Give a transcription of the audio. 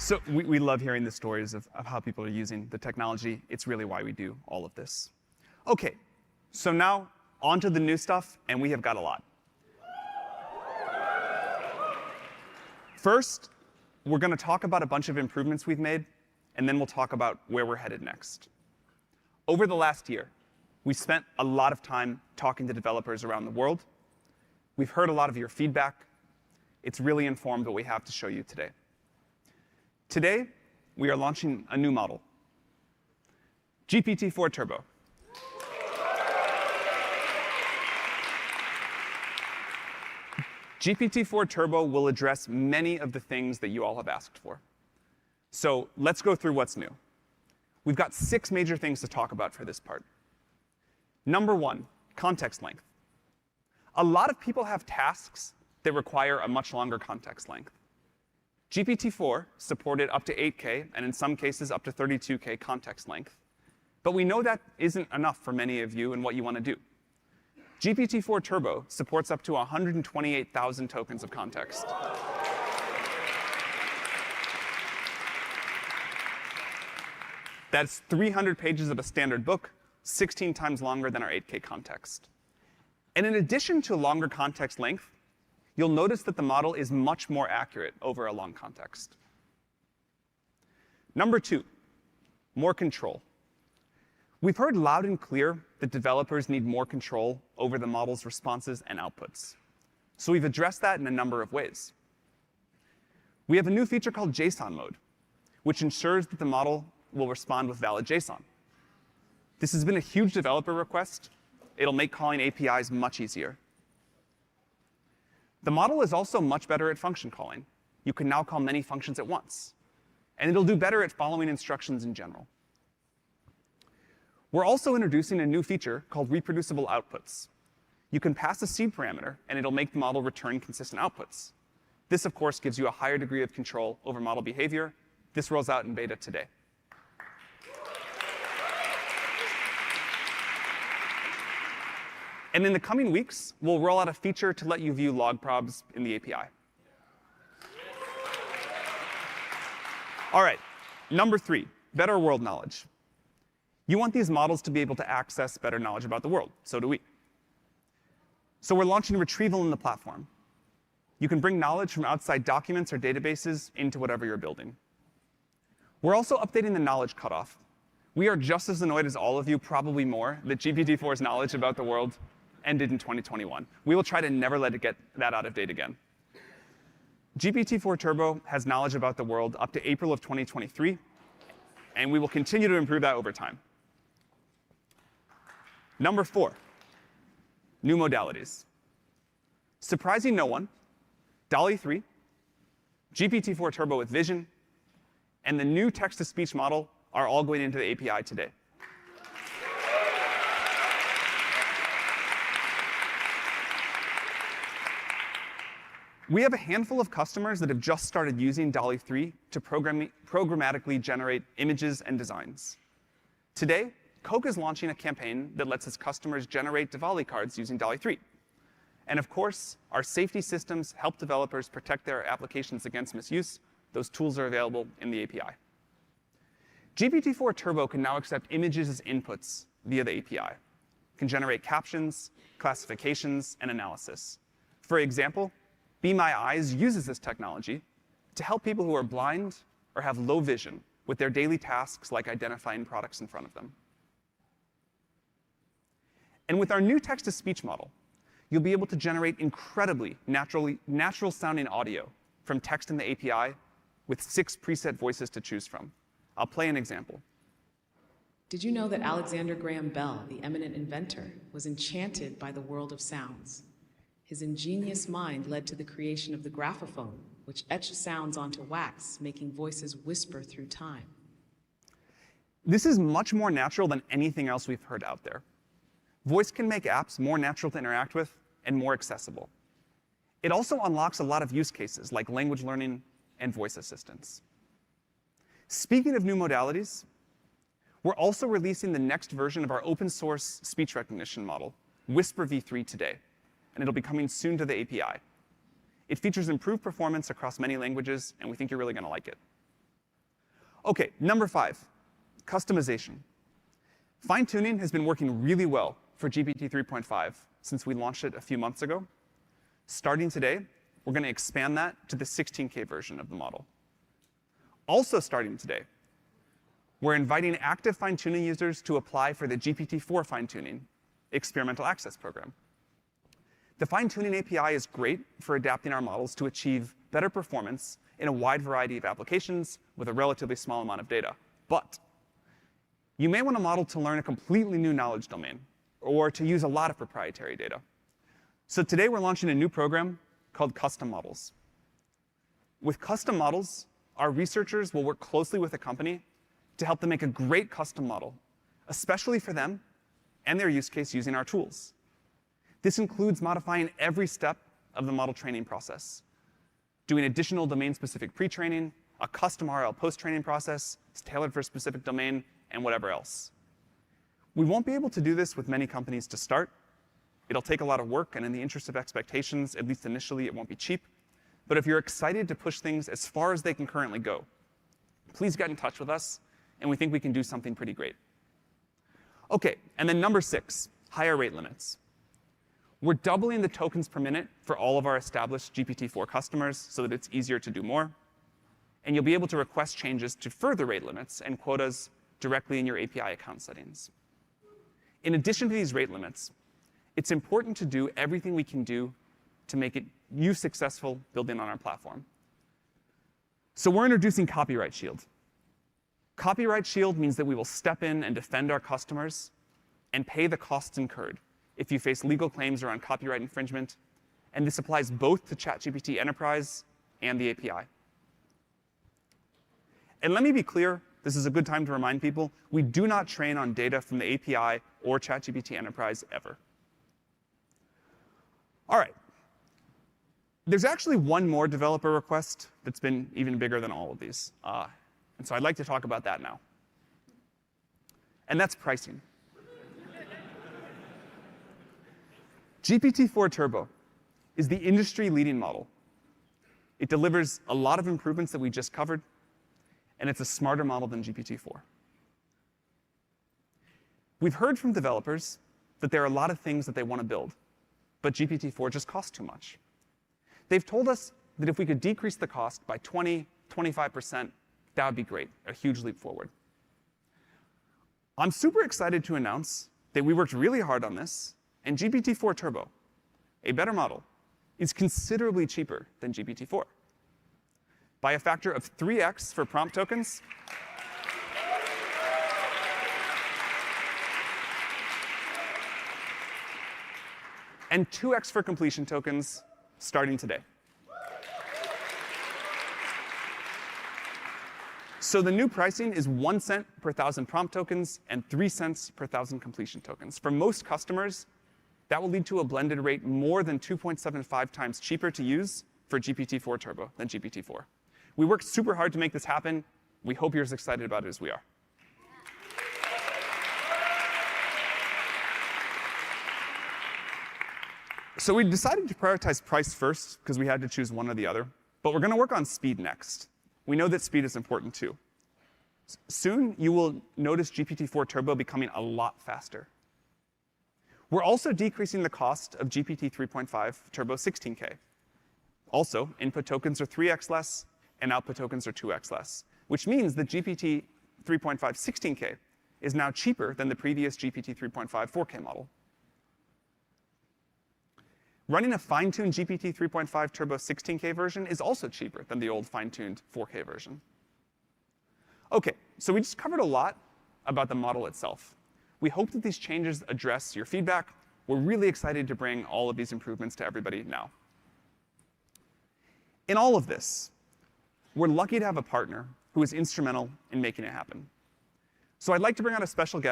So we love hearing the stories of how people are using the technology. It's really why we do all of this. OK, so now on to the new stuff, and we have got a lot. First, we're going to talk about a bunch of improvements we've made, and then we'll talk about where we're headed next. Over the last year, we spent a lot of time talking to developers around the world. We've heard a lot of your feedback. It's really informed what we have to show you today. Today, we are launching a new model, GPT4-turbo. GPT4-turbo will address many of the things that you all have asked for. So let's go through what's new. We've got 6 major things to talk about for this part. Number 1, context length. A lot of people have tasks that require a much longer context length. GPT-4 supported up to 8K, and in some cases up to 32K context length. But we know that isn't enough for many of you and what you want to do. GPT-4-turbo supports up to 128,000 tokens of context. That's 300 pages of a standard book, 16 times longer than our 8K context. And in addition to longer context length, you'll notice that the model is much more accurate over a long context. Number 2, more control. We've heard loud and clear that developers need more control over the model's responses and outputs. So we've addressed that in a number of ways. We have a new feature called JSON mode, which ensures that the model will respond with valid JSON. This has been a huge developer request. It'll make calling APIs much easier. The model is also much better at function calling. You can now call many functions at once. And it'll do better at following instructions in general. We're also introducing a new feature called reproducible outputs. You can pass a seed parameter, and it'll make the model return consistent outputs. This, of course, gives you a higher degree of control over model behavior. This rolls out in beta today. And in the coming weeks, we'll roll out a feature to let you view log probs in the API. All right, number 3, better world knowledge. You want these models to be able to access better knowledge about the world. So do we. So we're launching retrieval in the platform. You can bring knowledge from outside documents or databases into whatever you're building. We're also updating the knowledge cutoff. We are just as annoyed as all of you, probably more, that GPT-4's knowledge about the world ended in 2021. We will try to never let it get that out of date again. GPT-4-turbo has knowledge about the world up to April of 2023, and we will continue to improve that over time. Number 4, new modalities. Surprising no one, DALL-E 3, GPT-4-turbo with vision, and the new text-to-speech model are all going into the API today. We have a handful of customers that have just started using DALL-E 3 to programmatically generate images and designs. Today, Coke is launching a campaign that lets its customers generate Diwali cards using DALL-E 3. And of course, our safety systems help developers protect their applications against misuse. Those tools are available in the API. GPT-4-turbo can now accept images as inputs via the API. It can generate captions, classifications, and analysis. For example, Be My Eyes uses this technology to help people who are blind or have low vision with their daily tasks like identifying products in front of them. And with our new text-to-speech model, you'll be able to generate incredibly natural-sounding audio from text in the API with 6 preset voices to choose from. I'll play an example. Did you know that Alexander Graham Bell, the eminent inventor, was enchanted by the world of sounds? His ingenious mind led to the creation of the graphophone, which etched sounds onto wax, making voices whisper through time. This is much more natural than anything else we've heard out there. Voice can make apps more natural to interact with and more accessible. It also unlocks a lot of use cases like language learning and voice assistance. Speaking of new modalities, we're also releasing the next version of our open source speech recognition model, Whisper v3, today, and it'll be coming soon to the API. It features improved performance across many languages, and we think you're really going to like it. OK, number 5, customization. Fine-tuning has been working really well for GPT 3.5 since we launched it a few months ago. Starting today, we're going to expand that to the 16K version of the model. Also starting today, we're inviting active fine-tuning users to apply for the GPT-4 fine-tuning experimental access program. The fine-tuning API is great for adapting our models to achieve better performance in a wide variety of applications with a relatively small amount of data. But you may want a model to learn a completely new knowledge domain or to use a lot of proprietary data. So today we're launching a new program called Custom Models. With custom models, our researchers will work closely with a company to help them make a great custom model, especially for them and their use case using our tools. This includes modifying every step of the model training process, doing additional domain-specific pre-training, a custom RL post-training process tailored for a specific domain, and whatever else. We won't be able to do this with many companies to start. It'll take a lot of work, and in the interest of expectations, at least initially, it won't be cheap. But if you're excited to push things as far as they can currently go, please get in touch with us, and we think we can do something pretty great. OK, and then number 6, higher rate limits. We're doubling the tokens per minute for all of our established GPT-4 customers so that it's easier to do more. And you'll be able to request changes to further rate limits and quotas directly in your API account settings. In addition to these rate limits, it's important to do everything we can do to make you successful building on our platform. So we're introducing Copyright Shield. Copyright Shield means that we will step in and defend our customers and pay the costs incurred if you face legal claims around copyright infringement. And this applies both to ChatGPT Enterprise and the API. And let me be clear, this is a good time to remind people, we do not train on data from the API or ChatGPT Enterprise ever. All right. There's actually one more developer request that's been even bigger than all of these. And so I'd like to talk about that now. And that's pricing. GPT-4-turbo is the industry-leading model. It delivers a lot of improvements that we just covered, and it's a smarter model than GPT-4. We've heard from developers that there are a lot of things that they want to build, but GPT-4 just costs too much. They've told us that if we could decrease the cost by 20, 25%, that would be great, a huge leap forward. I'm super excited to announce that we worked really hard on this, and GPT-4-turbo, a better model, is considerably cheaper than GPT-4. By a factor of 3x for prompt tokens, and 2x for completion tokens starting today. So the new pricing is 1 cent per 1,000 prompt tokens and 3 cents per 1,000 completion tokens. For most customers, that will lead to a blended rate more than 2.75 times cheaper to use for GPT-4-turbo than GPT-4. We worked super hard to make this happen. We hope you're as excited about it as we are. So we decided to prioritize price first because we had to choose one or the other. But we're going to work on speed next. We know that speed is important too. Soon, you will notice GPT-4-turbo becoming a lot faster. We're also decreasing the cost of GPT 3.5-turbo 16K. Also, input tokens are 3x less, and output tokens are 2x less, which means that GPT 3.5 16K is now cheaper than the previous GPT 3.5 4K model. Running a fine-tuned GPT 3.5-turbo 16K version is also cheaper than the old fine-tuned 4K version. OK, so we just covered a lot about the model itself. We hope that these changes address your feedback. We're really excited to bring all of these improvements to everybody now. In all of this, we're lucky to have a partner who is instrumental in making it happen. So I'd like to bring on a special guest.